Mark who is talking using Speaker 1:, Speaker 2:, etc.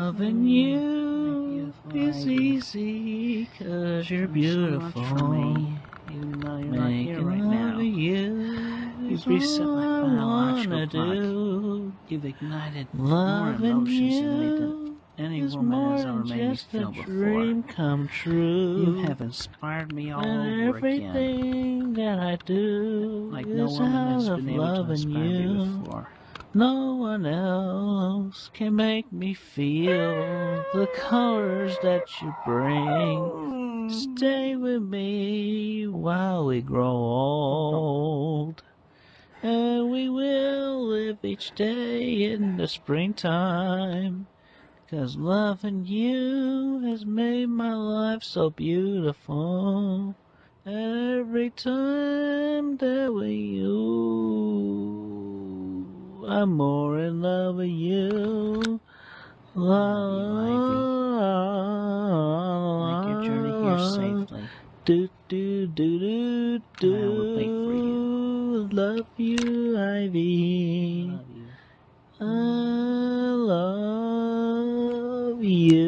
Speaker 1: Loving you is easy 'cause you're beautiful.
Speaker 2: So much for me, even though you're not here right now.
Speaker 1: You've
Speaker 2: reset my biological clock.
Speaker 1: do.
Speaker 2: You've ignited more
Speaker 1: Loving
Speaker 2: emotions in me
Speaker 1: you
Speaker 2: than any
Speaker 1: is
Speaker 2: woman
Speaker 1: more
Speaker 2: has ever
Speaker 1: than
Speaker 2: made me
Speaker 1: just a
Speaker 2: feel before.
Speaker 1: dream come true.
Speaker 2: You have inspired me all
Speaker 1: and
Speaker 2: over again,
Speaker 1: everything that I do
Speaker 2: like no
Speaker 1: is
Speaker 2: woman
Speaker 1: out
Speaker 2: has
Speaker 1: of
Speaker 2: been able to
Speaker 1: loving
Speaker 2: inspire me
Speaker 1: you.
Speaker 2: before.
Speaker 1: No one else can make me feel the colors that you bring. Stay with me while we grow old, and we will live each day in the springtime. 'Cause loving you has made my life so beautiful. And every time that I'm more in love with you.
Speaker 2: Make your journey here safely.
Speaker 1: Do do do do do.
Speaker 2: I will wait for you.
Speaker 1: Love you, Ivy.
Speaker 2: I love you.
Speaker 1: I love you.